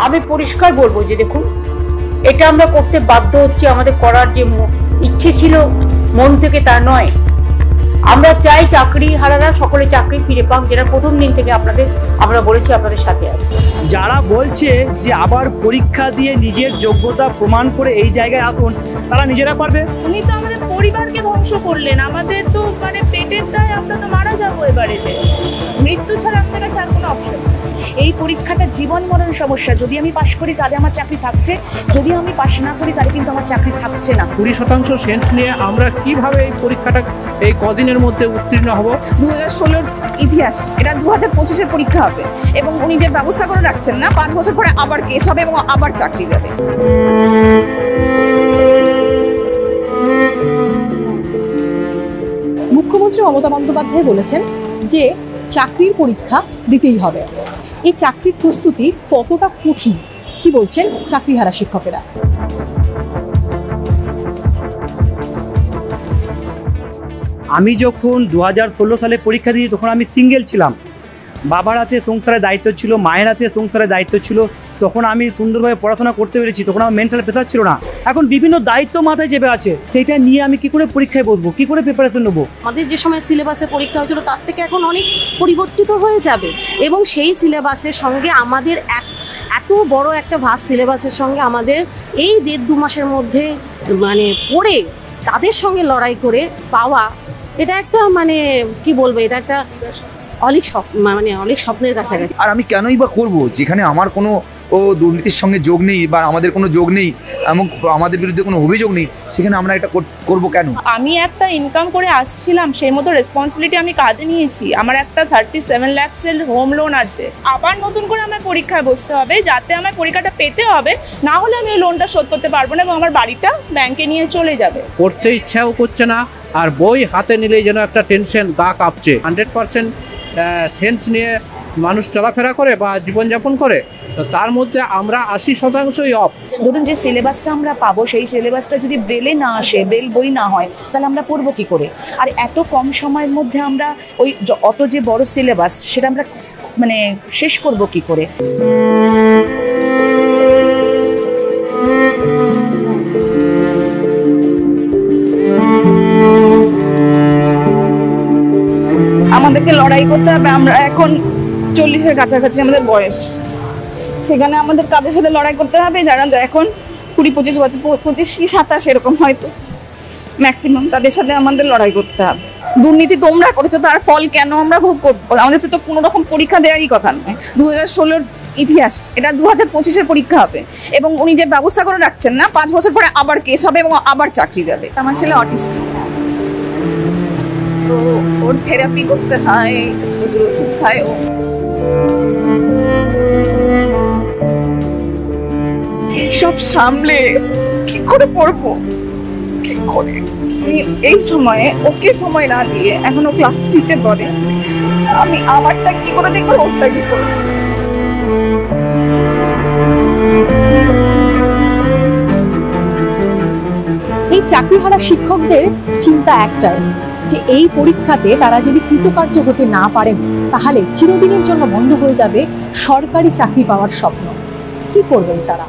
আমি পরিষ্কার বলবো যে দেখুন, এটা আমরা করতে বাধ্য হচ্ছি, আমাদের করার যে ইচ্ছে ছিল মন থেকে তা নয়। আমরা চাই চাকরি হারারা সকলে চাকরি ফিরে পাক, যেটা প্রথম দিন থেকে আমরা বলেছি আপনাদের সাথে আছে। যারা বলছে যে আবার পরীক্ষা দিয়ে নিজের যোগ্যতা প্রমাণ করে এই জায়গায় আসুন, তারা নিজেরা পারবে। উনি তো আমাদের পরিবারকে ধ্বংস করলেন, আমাদের তো মানে পেটের দায়, আমরা তো মারা যাবো এবারেতে। মৃত্যু ছাড়া আমাদের কাছে আর কোনো অপশন। এই পরীক্ষাটা জীবন মরণ সমস্যা। যদি আমি পাশ করি তাহলে আমার চাকরি থাকছে, যদি আমি পাশ না করি তাহলে কিন্তু আমার চাকরি থাকছে না। 20% সেন্স নিয়ে আমরা কিভাবে এই পরীক্ষাটা এই কদিনের মধ্যে উত্তীর্ণ হব। 2016 ইতিহাস, এটা 2025-এর পরীক্ষা হবে এবং উনি যে ব্যবস্থা করে রাখছেন না, 5 বছর পরে আবার কেস হবে এবং আবার চাকরি যাবে। মুখ্যমন্ত্রী মমতা বন্দ্যোপাধ্যায় বলেছেন যে চাকরির পরীক্ষা দিতেই হবে। এই চাকরির প্রস্তুতি কতটা কঠিন, কি বলছেন চাকরিহারা শিক্ষকেরা? আমি যখন 2016 সালে পরীক্ষা দিই তখন আমি সিঙ্গেল ছিলাম। বাবার হাতে সংসারের দায়িত্ব ছিল, মায়ের হাতে সংসারের দায়িত্ব ছিল। তখন আমি সুন্দরভাবে পড়াশোনা করতে পেরেছি, তখন আমার মেন্টাল প্রেশার ছিল না। এখন বিভিন্ন দায়িত্ব মাথায় চেপে আছে, সেইটা নিয়ে আমি কি করে পরীক্ষায় বসবো, কি করে প্রিপারেশন নেবো। আমাদের যে সময় সিলেবাসে পরীক্ষা হয়েছিল তার থেকে এখন অনেক পরিবর্তিত হয়ে যাবে এবং সেই সিলেবাসের সঙ্গে আমাদের এত বড় একটা ভাস্ট সিলেবাসের সঙ্গে আমাদের এই 1.5-2 মাসের মধ্যে মানে পড়ে তাদের সঙ্গে লড়াই করে পাওয়া, এটা একটা মানে কি বলবো, এটা একটা অনেক স্বপ্নের কাছাকাছি। আর আমি কেনই বা করবো যেখানে আমার কোনো দুর্নীতির সঙ্গে যোগ নেই বা আমাদের কোনো যোগ নেই এবং আমাদের বিরুদ্ধে কোনো অভিযোগ নেই, সেখানে আমরা এটা করবো কেন? আমি একটা ইনকাম করে আসছিলাম, সেই মতো রেসপন্সিবিলিটি আমি কাঁধে নিয়েছি। আমার একটা 37 লাখসের হোম লোন আছে। আবার নতুন করে আমার পরীক্ষায় বসতে হবে, যাতে আমার পরীক্ষাটা পেতে হবে, না হলে আমি ওই লোনটা শোধ করতে পারবো না এবং আমার বাড়িটা ব্যাংকে নিয়ে চলে যাবে। পড়তে ইচ্ছাও করছে না, আর বই হাতে নিলেই যেন একটা টেনশন, গা কাঁপছে। 100% সেন্স নিয়ে মানুষ চলাফেরা করে বা জীবনযাপন করে, তো তার মধ্যে আমরা 80%ই অফ। ধরুন যে সিলেবাসটা আমরা পাবো, সেই সিলেবাসটা যদি ব্রেলে না আসে, ব্রেল বই না হয়, তাহলে আমরা পড়বো কি করে? আর এত কম সময়ের মধ্যে আমরা ওই অত যে বড় সিলেবাস, সেটা আমরা মানে শেষ করবো কি করে? আমাদেরকে লড়াই করতে হবে। আমরা এখন 40-এর কাছাকাছি আমাদের বয়স, সেখানে আমাদের কাদের সাথে লড়াই করতে হবে? যারা এখন 20-25 বছর, 25 কি 27 এরকম হয়তো ম্যাক্সিমাম, তাদের সাথে আমাদের লড়াই করতে হবে। দুর্নীতি তোমরা করেছো, তার ফল কেন আমরা ভোগ করবো? আমাদের তো কোনো রকম পরীক্ষা দেওয়ারই কথা নয়। 2016 ইতিহাস, এটা 2025-এর পরীক্ষা হবে এবং উনি যে ব্যবস্থা করে রাখছেন না, 5 বছর পরে আবার কেস হবে এবং আবার চাকরি যাবে। আমার ছেলে অটিস্টিক, তো ওর থেরাপি করতে হয়, প্রচুর ওষুধ খায় ও। সব সামলে কি করে পড়বো, কি করে? আমি এই সময়ে ওকে সময় না দিয়ে, এখন ও ক্লাস 3-তে পড়ে, আমি আমারটা কি করে দেখবো, ওরটা কি করে? এই চাকরিহারা শিক্ষকদের চিন্তা একটাই, যে এই পরীক্ষাতে তারা যদি কৃতকার্য হতে না পারেন তাহলে চিরদিনের জন্য বন্ধ হয়ে যাবে সরকারি চাকরি পাওয়ার স্বপ্ন। কি করবেন তারা?